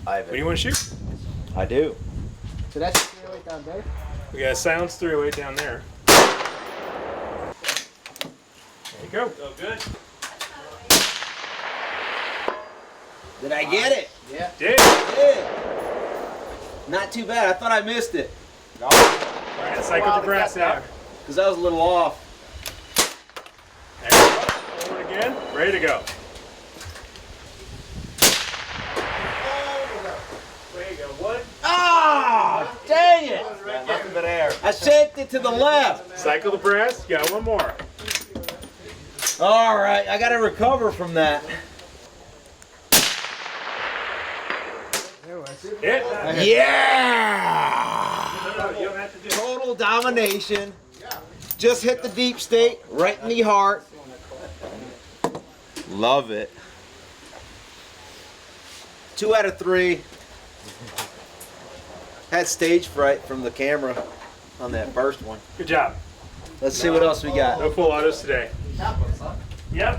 Ivan. What do you want to shoot? I do. So that's 308 down there? We got a silence 308 down there. There you go. Oh, good. Did I get it? Yeah. Did. Not too bad. I thought I missed it. No. All right, cycle the brass out. Because I was a little off. There you go. Forward again. Ready to go. There you go. One. Ah! Dang it! Nothing but air. I sent it to the left. Cycle the brass. You got one more. All right, I got to recover from that. Hit. Yeah! You don't have to do Total domination. Just hit the deep state, right in the heart. Love it. 2 out of 3. Had stage fright from the camera on that first one. Good job. Let's see what else we got. No full autos today. Yep.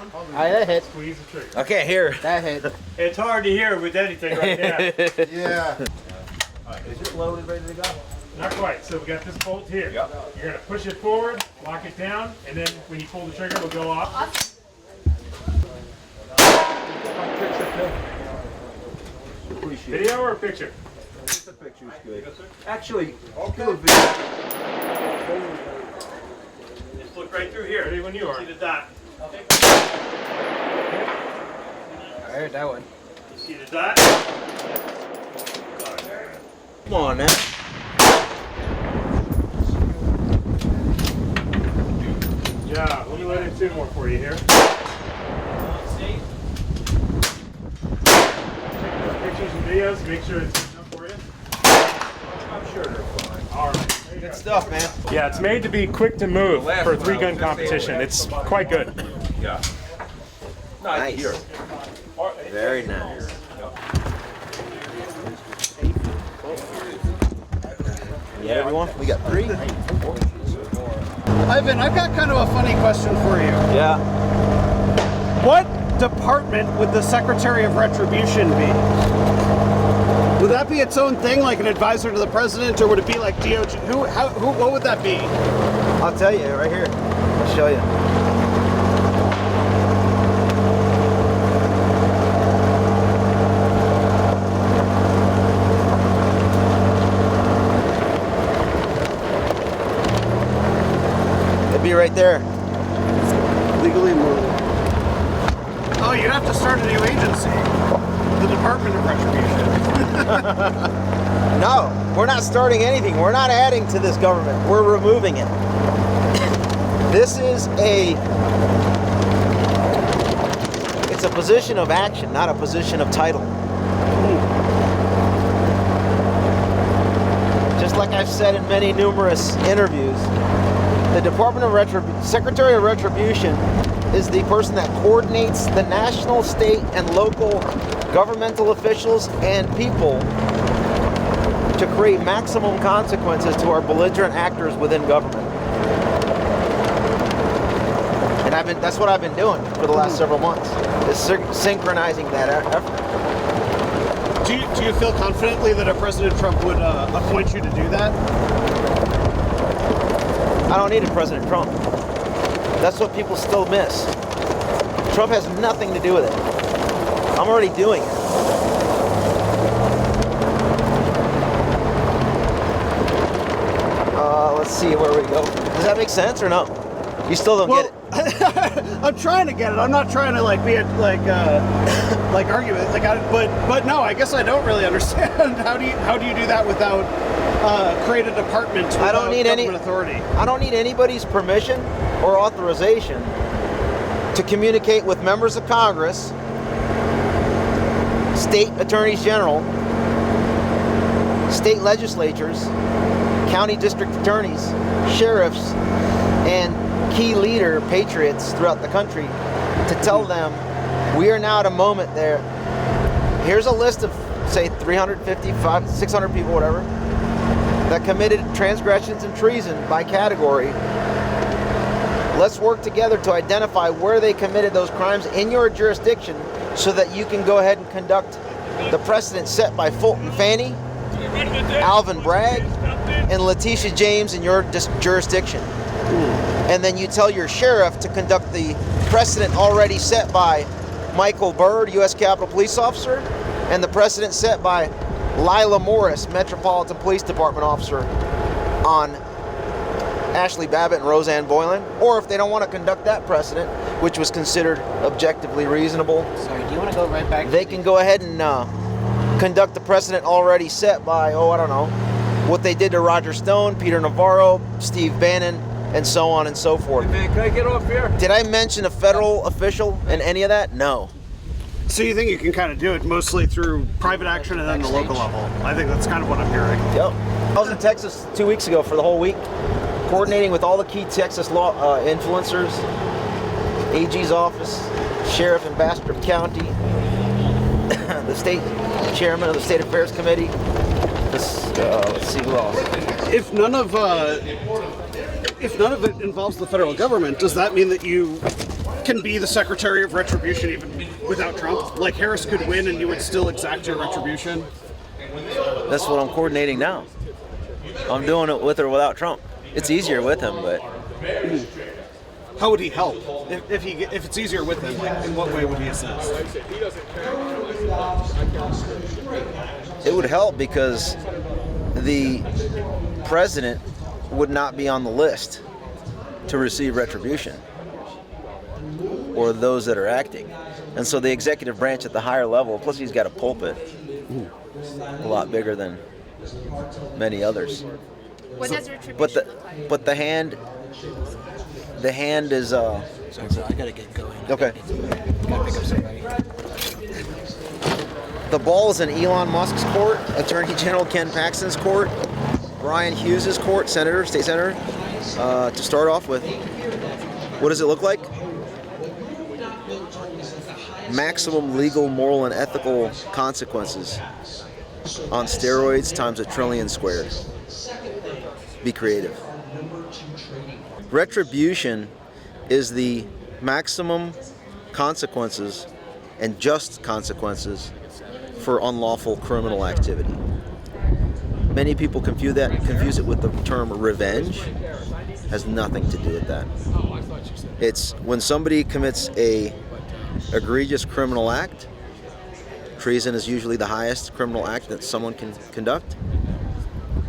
Alright, that hit. Squeeze the trigger. Okay, here. That hit. It's hard to hear with anything right now. Yeah. Is it loaded, ready to go? Not quite. So we got this bolt here. Yep. You're going to push it forward, lock it down, and then when you pull the trigger, it'll go off. Video or a picture? Just a picture's good. Actually, Just look right through here. Ready when you are. See the dot. I heard that one. You see the dot? come on now. Yeah, let me let in 2 more for you here. Pictures and videos, make sure it's good enough for you. I'm sure they're fine. All right. Good stuff, man. Yeah, it's made to be quick to move for a 3-gun competition. It's quite good. Yeah. Nice. Very nice. Yeah, everyone, we got 3. Ivan, I've got kind of a funny question for you. Yeah. What department would the Secretary of Retribution be? Would that be its own thing, like an advisor to the president, or would it be like DOJ? What would that be? I'll tell you right here. I'll show you. It'd be right there. Legally immortal. Oh, you'd have to start a new agency. The Department of Retribution. No, we're not starting anything. We're not adding to this government. We're removing it. This is it's a position of action, not a position of title. Just like I've said in many numerous interviews, the Department of Secretary of Retribution is the person that coordinates the national, state, and local governmental officials and people to create maximum consequences to our belligerent actors within government. And that's what I've been doing for the last several months, is synchronizing that effort. Do you feel confidently that President Trump would appoint you to do that? I don't need a President Trump. That's what people still miss. Trump has nothing to do with it. I'm already doing it. Let's see where we go. Does that make sense or no? You still don't get it. I'm trying to get it. I'm not trying to like be a, like argue it. But no, I guess I don't really understand. How do you do that without create a department without I don't need any authority? I don't need anybody's permission or authorization to communicate with members of Congress, state attorneys general, state legislatures, county district attorneys, sheriffs, and key leader patriots throughout the country to tell them we are now at a moment there. Here's a list of, say, 350, 600 people, whatever, that committed transgressions and treason by category. Let's work together to identify where they committed those crimes in your jurisdiction so that you can go ahead and conduct the precedent set by Fulton Fanny, Alvin Bragg, and Letitia James in your jurisdiction. And then you tell your sheriff to conduct the precedent already set by Michael Byrd, U.S. Capitol Police Officer, and the precedent set by Lila Morris, Metropolitan Police Department Officer, on Ashley Babbitt and Roseanne Boylan. Or if they don't want to conduct that precedent, which was considered objectively reasonable, Sorry, do you want to go right back? they can go ahead and conduct the precedent already set by, I don't know, what they did to Roger Stone, Peter Navarro, Steve Bannon, and so on and so forth. Hey man, can I get off here? Did I mention a federal official in any of that? No. So you think you can kind of do it mostly through private action and then the local level? I think that's kind of what I'm hearing. Yep. I was in Texas 2 weeks ago for the whole week, coordinating with all the key Texas law influencers, AG's office, Sheriff in Bastrop County, the state chairman of the State Affairs Committee. Let's see who else. If none of it involves the federal government, does that mean that you can be the Secretary of Retribution even without Trump? Like Harris could win and you would still exact your retribution? That's what I'm coordinating now. I'm doing it with or without Trump. It's easier with him, but How would he help? If it's easier with him, in what way would he assist? it would help because the president would not be on the list to receive retribution, or those that are acting. And so the executive branch at the higher level, plus he's got a pulpit a lot bigger than many others. What does retribution But look like? the hand is Sorry, I gotta get going. okay. Gotta pick up somebody. The ball is in Elon Musk's court, Attorney General Ken Paxton's court, Brian Hughes's court, Senator, State Senator. To start off with, what does it look like? Maximum legal, moral, and ethical consequences on steroids times a trillion squared. Be creative. Retribution is the maximum consequences and just consequences for unlawful criminal activity. Many people confuse it with the term revenge. Has nothing to do with that. It's when somebody commits a egregious criminal act. Treason is usually the highest criminal act that someone can conduct.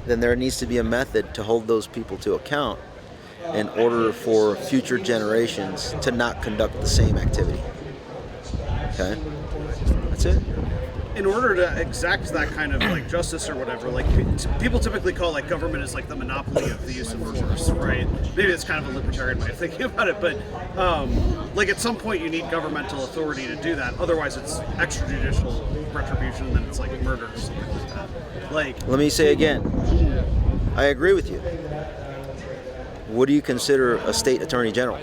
Then there needs to be a method to hold those people to account in order for future generations to not conduct the same activity. Okay? That's it. In order to exact that kind of like justice or whatever, like people typically call like government as like the monopoly of the use of force, right? Maybe it's kind of a libertarian way of thinking about it, but like at some point you need governmental authority to do that. Otherwise, it's extrajudicial retribution, and then it's like murder or something like that. Like, Let me say again, I agree with you. What do you consider a state attorney general?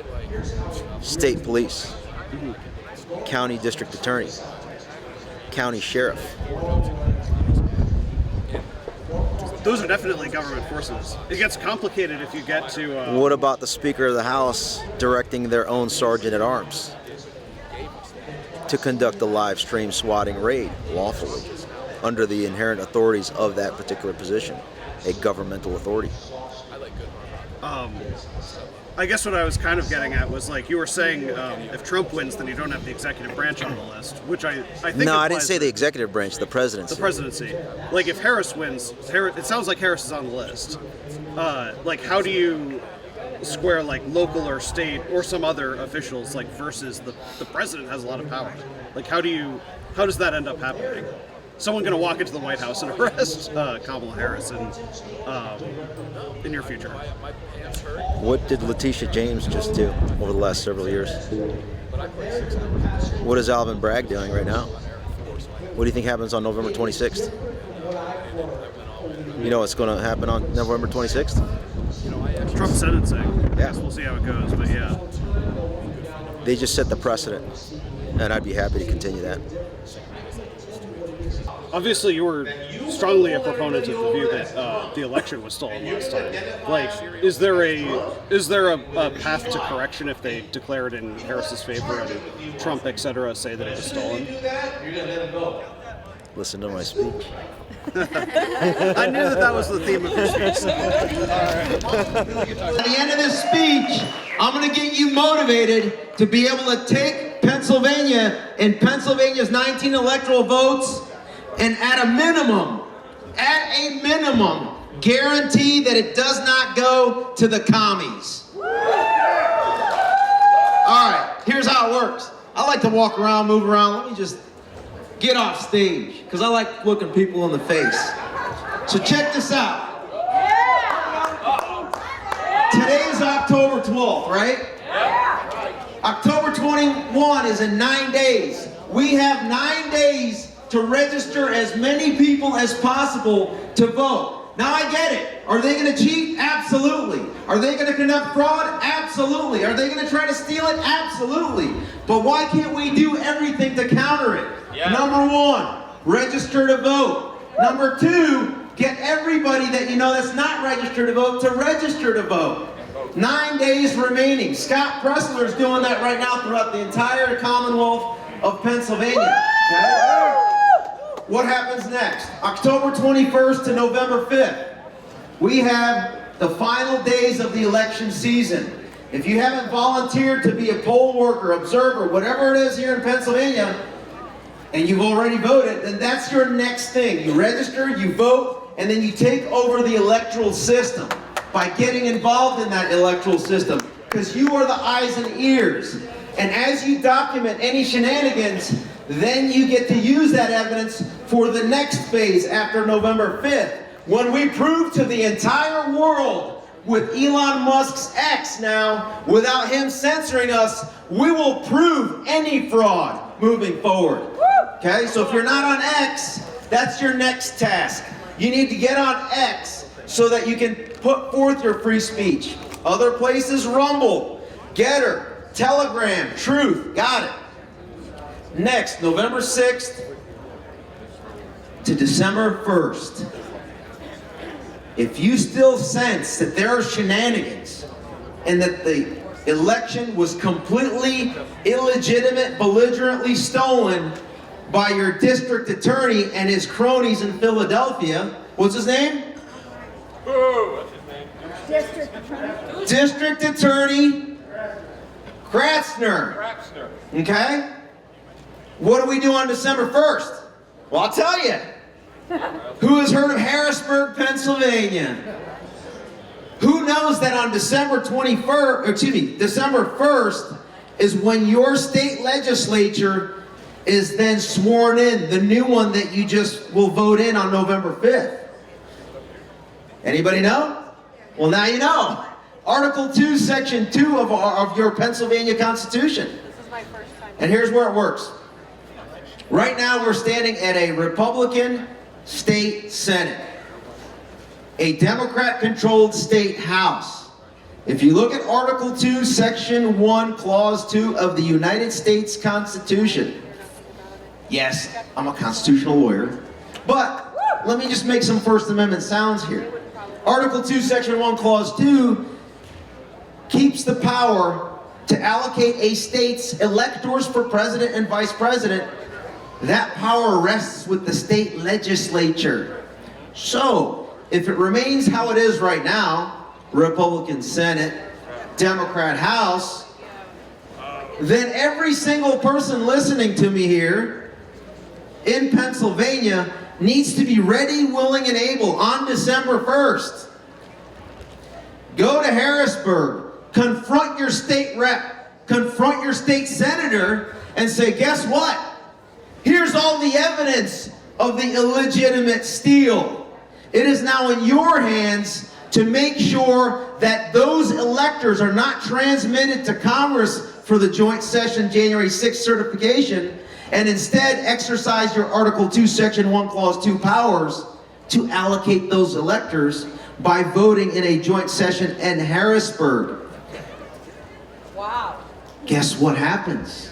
State police, county district attorney, county sheriff. those are definitely government forces. It gets complicated if you get to. What about the Speaker of the House directing their own sergeant at arms to conduct a live stream swatting raid lawfully under the inherent authorities of that particular position, a governmental authority? I guess what I was kind of getting at was like you were saying, if Trump wins, then you don't have the executive branch on the list, which I think. No, I didn't applies say to the executive branch, the presidency. the presidency. Like if Harris wins, it sounds like Harris is on the list. Like how do you square like local or state or some other officials like versus the president has a lot of power? Like how does that end up happening? Someone going to walk into the White House and arrest Kamala Harris in your future? What did Letitia James just do over the last several years? What is Alvin Bragg doing right now? What do you think happens on November 26th? You know what's going to happen on November 26th? Trump sentencing. I Yeah. guess we'll see how it goes, but yeah. They just set the precedent. and I'd be happy to continue that. Obviously, you were strongly a proponent of the view that the election was stolen last time. Like, is there a path to correction if they declare it in Harris's favor and Trump, etc., say that it was stolen? Listen to my speech. I knew that was the theme of your speech. At the end of this speech, I'm going to get you motivated to be able to take Pennsylvania and Pennsylvania's 19 electoral votes and at a minimum, guarantee that it does not go to the commies. All right, here's how it works. I like to walk around, move around. Let me just get off stage because I like looking people in the face. So check this out. Today is October 12th, right? October 21 is in 9 days. We have 9 days to register as many people as possible to vote. Now I get it. Are they going to cheat? Absolutely. Are they going to conduct fraud? Absolutely. Are they going to try to steal it? Absolutely. But why can't we do everything to counter it? Yeah. Number one, register to vote. Number two, get everybody that you know that's not registered to vote to register to vote. 9 days remaining. Scott Pressler's doing that right now throughout the entire Commonwealth of Pennsylvania. Okay? What happens next? October 21st to November 5th. We have the final days of the election season. If you haven't volunteered to be a poll worker, observer, whatever it is here in Pennsylvania, and you've already voted, then that's your next thing. You register, you vote, and then you take over the electoral system by getting involved in that electoral system, because you are the eyes and ears. And as you document any shenanigans, then you get to use that evidence for the next phase after November 5th, when we prove to the entire world with Elon Musk's X now, without him censoring us, we will prove any fraud moving forward. Okay, so if you're not on X, that's your next task. You need to get on X so that you can put forth your free speech. Other places, Rumble, Getter, Telegram, Truth, got it. Next, November 6th to December 1st. If you still sense that there are shenanigans and that the election was completely illegitimate, belligerently stolen by your district attorney and his cronies in Philadelphia, what's his name? District Attorney Kratzner. Okay? What do we do on December 1st? Well, I'll tell you. Who has heard of Harrisburg, Pennsylvania? Who knows that on December 1st is when your state legislature is then sworn in, the new one that you just will vote in on November 5th? Anybody know? Well, now you know. Article 2, Section 2 of your Pennsylvania Constitution. This is my first time. And here's where it works. Right now we're standing at a Republican state Senate, a Democrat-controlled state House. If you look at Article 2, Section 1, Clause 2 of the United States Constitution, yes, I'm a constitutional lawyer, but let me just make some First Amendment sounds here. Article 2, Section 1, Clause 2 keeps the power to allocate a state's electors for president and vice president. That power rests with the state legislature. So, if it remains how it is right now, Republican Senate, Democrat House, then every single person listening to me here in Pennsylvania needs to be ready, willing, and able on December 1st. Go to Harrisburg, confront your state rep, confront your state senator, and say, guess what? Here's all the evidence of the illegitimate steal. It is now in your hands to make sure that those electors are not transmitted to Congress for the joint session January 6th certification, and instead exercise your Article 2, Section 1, Clause 2 powers to allocate those electors by voting in a joint session in Harrisburg. Wow. Guess what happens?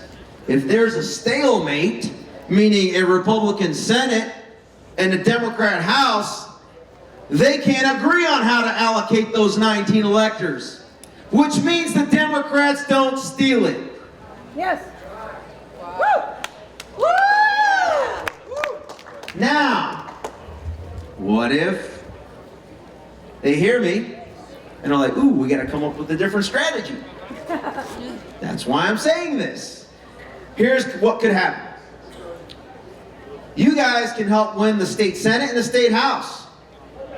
If there's a stalemate, meaning a Republican Senate and a Democrat House, they can't agree on how to allocate those 19 electors, which means the Democrats don't steal it. Yes. Now, what if they hear me and are like, ooh, we gotta come up with a different strategy? That's why I'm saying this. Here's what could happen. You guys can help win the state Senate and the state House.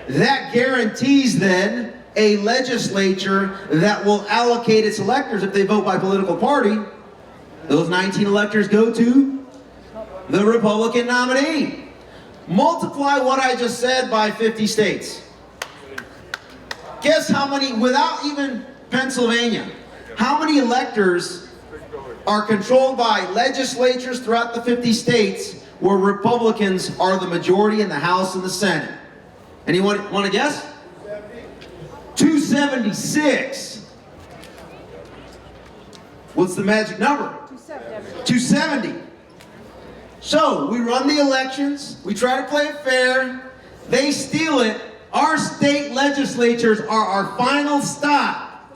That guarantees then a legislature that will allocate its electors if they vote by political party. Those 19 electors go to the Republican nominee. Multiply what I just said by 50 states. Guess how many, without even Pennsylvania, how many electors are controlled by legislatures throughout the 50 states where Republicans are the majority in the House and the Senate? Anyone want to guess? 276. What's the magic number? 270. So we run the elections, we try to play it fair, they steal it. Our state legislatures are our final stop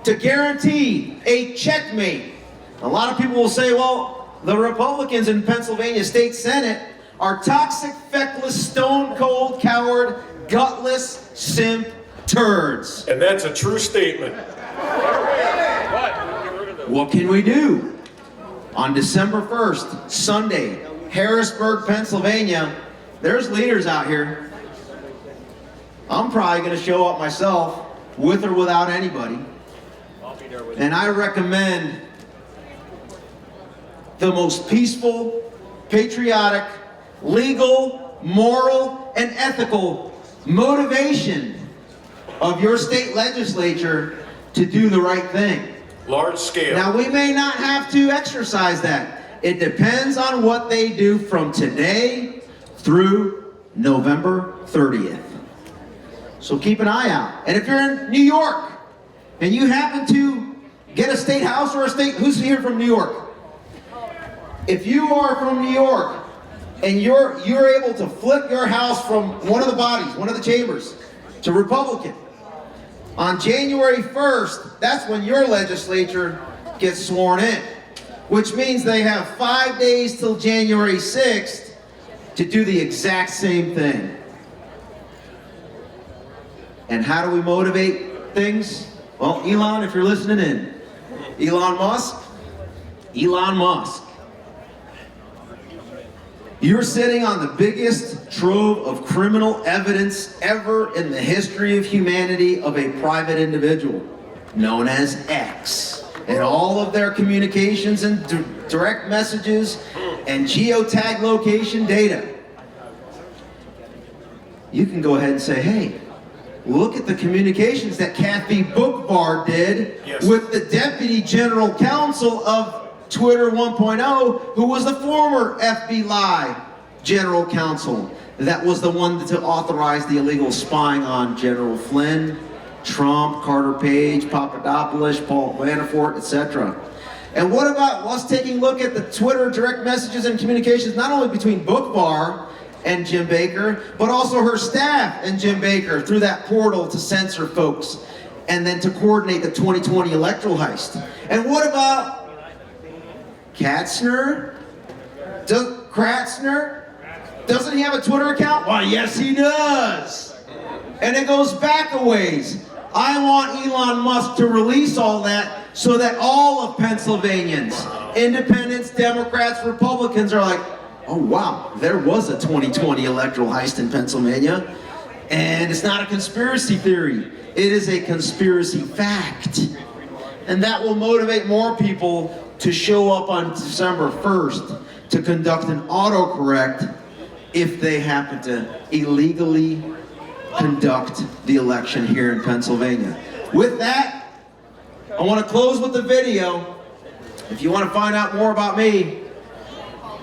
to guarantee a checkmate. A lot of people will say, well, the Republicans in Pennsylvania State Senate are toxic, feckless, stone-cold, coward, gutless, simp turds. And that's a true statement. What can we do? On December 1st, Sunday, Harrisburg, Pennsylvania, there's leaders out here. I'm probably going to show up myself, with or without anybody. And I recommend the most peaceful, patriotic, legal, moral, and ethical motivation of your state legislature to do the right thing. Large scale. Now, we may not have to exercise that. It depends on what they do from today through November 30th. So keep an eye out. And if you're in New York and you happen to get a state house or a state, who's here from New York? If you are from New York and you're able to flip your house from one of the bodies, one of the chambers, to Republican, on January 1st, that's when your legislature gets sworn in, which means they have 5 days till January 6th to do the exact same thing. And how do we motivate things? Well, Elon, if you're listening in, Elon Musk, you're sitting on the biggest trove of criminal evidence ever in the history of humanity of a private individual, known as X. And all of their communications and direct messages and geotag location data. You can go ahead and say, hey, look at the communications that Kathy Bookvar did with the Deputy General Counsel of Twitter 1.0, who was the former FBI General Counsel. That was the one to authorize the illegal spying on General Flynn, Trump, Carter Page, Papadopoulos, Paul Manafort, etc. And what about us taking a look at the Twitter direct messages and communications, not only between Bookvar and Jim Baker, but also her staff and Jim Baker through that portal to censor folks and then to coordinate the 2020 electoral heist. And what about Kratzner? Doesn't he have a Twitter account? Why, yes he does. And it goes back a ways. I want Elon Musk to release all that so that all of Pennsylvanians, independents, Democrats, Republicans are like, oh wow, there was a 2020 electoral heist in Pennsylvania. And it's not a conspiracy theory. It is a conspiracy fact. And that will motivate more people to show up on December 1st to conduct an autocorrect if they happen to illegally conduct the election here in Pennsylvania. With that, I want to close with the video. If you want to find out more about me,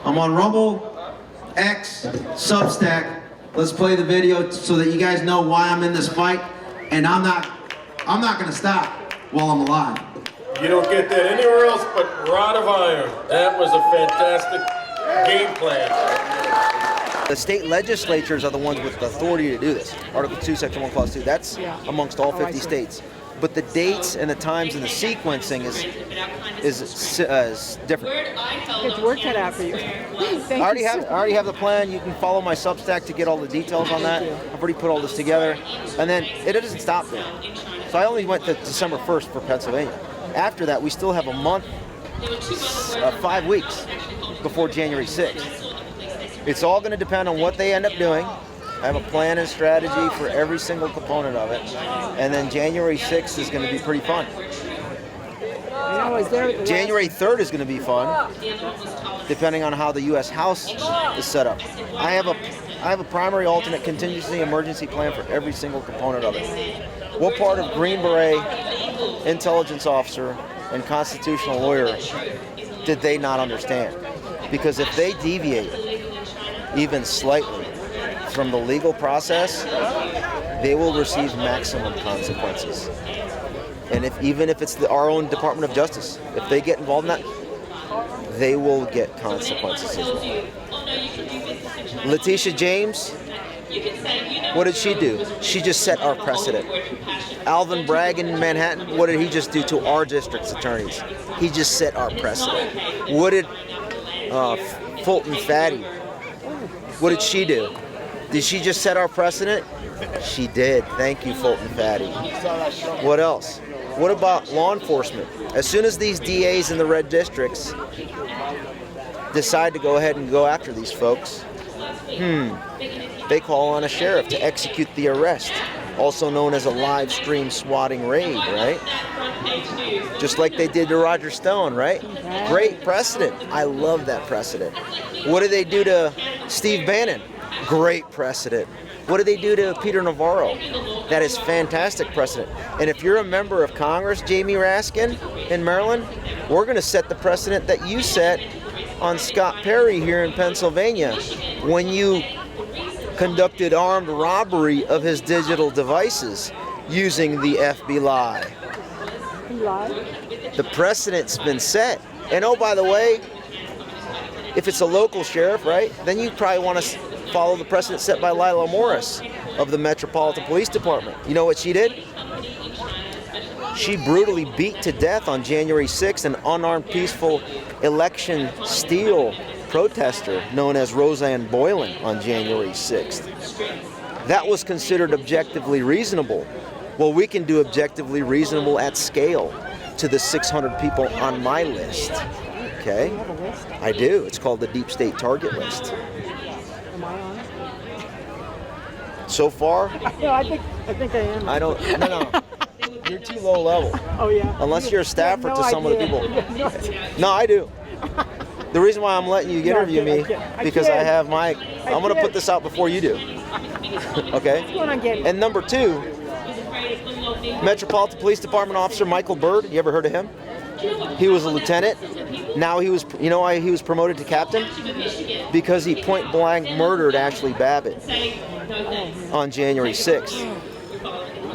I'm on Rumble, X, Substack. Let's play the video so that you guys know why I'm in this fight, and I'm not going to stop while I'm alive. You don't get that anywhere else but Rod of Iron. That was a fantastic game plan. The state legislatures are the ones with the authority to do this. Article 2, Section 1, Clause 2. That's amongst all 50 states. But the dates and the times and the sequencing is different. It's work cut out for you. I already have the plan. You can follow my Substack to get all the details on that. I've already put all this together. And then it doesn't stop there. So I only went to December 1st for Pennsylvania. After that, we still have a month, 5 weeks before January 6th. It's all going to depend on what they end up doing. I have a plan and strategy for every single component of it. And then January 6th is going to be pretty fun. January 3rd is going to be fun, depending on how the U.S. House is set up. I have a primary, alternate, contingency, emergency plan for every single component of it. What part of Green Beret, intelligence officer, and constitutional lawyer did they not understand? Because if they deviate even slightly from the legal process, they will receive maximum consequences. And even if it's our own Department of Justice, if they get involved in that, they will get consequences as well. Letitia James, what did she do? She just set our precedent. Alvin Bragg in Manhattan, what did he just do to our district's attorneys? He just set our precedent. What did Fulton Fatty, what did she do? Did she just set our precedent? She did. Thank you, Fulton Fatty. What else? What about law enforcement? As soon as these DAs in the red districts decide to go ahead and go after these folks, they call on a sheriff to execute the arrest, also known as a live stream swatting raid, right? Just like they did to Roger Stone, right? Great precedent. I love that precedent. What did they do to Steve Bannon? Great precedent. What did they do to Peter Navarro? That is fantastic precedent. And if you're a member of Congress, Jamie Raskin in Maryland, we're going to set the precedent that you set on Scott Perry here in Pennsylvania when you conducted armed robbery of his digital devices using the FBI. The precedent's been set. And oh, by the way, if it's a local sheriff, right, then you probably want to follow the precedent set by Lila Morris of the Metropolitan Police Department. You know what she did? She brutally beat to death on January 6th an unarmed peaceful election steal protester known as Roseanne Boylan on January 6th. That was considered objectively reasonable. Well, we can do objectively reasonable at scale to the 600 people on my list. Okay? I do. It's called the Deep State Target List. Am I on it? So far, No, I think I am. I don't. No. You're too low level. Oh yeah. Unless you're a staffer no to some of the idea. people. No idea. No, I do. The reason why I'm letting you interview me because I have my. I'm going to put this out before you do. Okay. What's going on, Getty? And number 2, Metropolitan Police Department Officer Michael Byrd. You ever heard of him? He was a lieutenant. Now he was. You know why he was promoted to captain? Because he point blank murdered Ashley Babbitt on January 6th.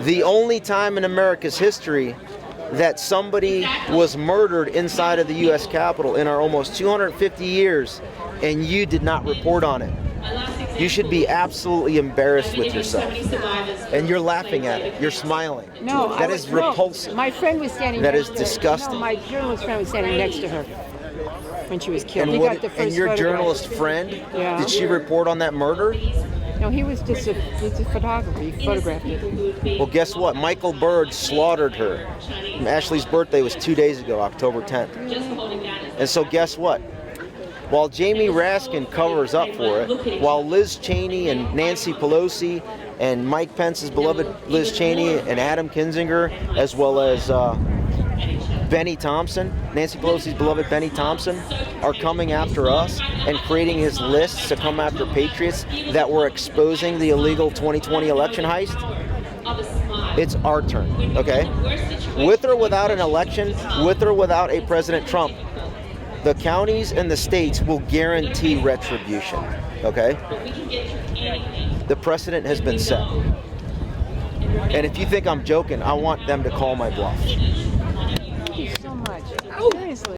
The only time in America's history that somebody was murdered inside of the U.S. Capitol in our almost 250 years, and you did not report on it. You should be absolutely embarrassed with yourself. And you're laughing at it. You're smiling. No, that is repulsive. My friend was standing That next is to her. disgusting. No, my journalist friend was standing next to her when she was killed. And, He got the first and your photograph. journalist friend, Yeah. did she report on that murder? No, he was just he's a photographer. He photographed it. Well, guess what? Michael Byrd slaughtered her. Ashley's birthday was 2 days ago, October 10th. And so guess what? While Jamie Raskin covers up for it, while Liz Cheney and Nancy Pelosi and Mike Pence's beloved Liz Cheney and Adam Kinzinger, as well as Benny Thompson, Nancy Pelosi's beloved Benny Thompson, are coming after us and creating his lists to come after patriots that were exposing the illegal 2020 election heist, it's our turn, okay? With or without an election, with or without a President Trump, the counties and the states will guarantee retribution, okay? The precedent has been set. And if you think I'm joking, I want them to call my bluff. Thank you so much. Seriously.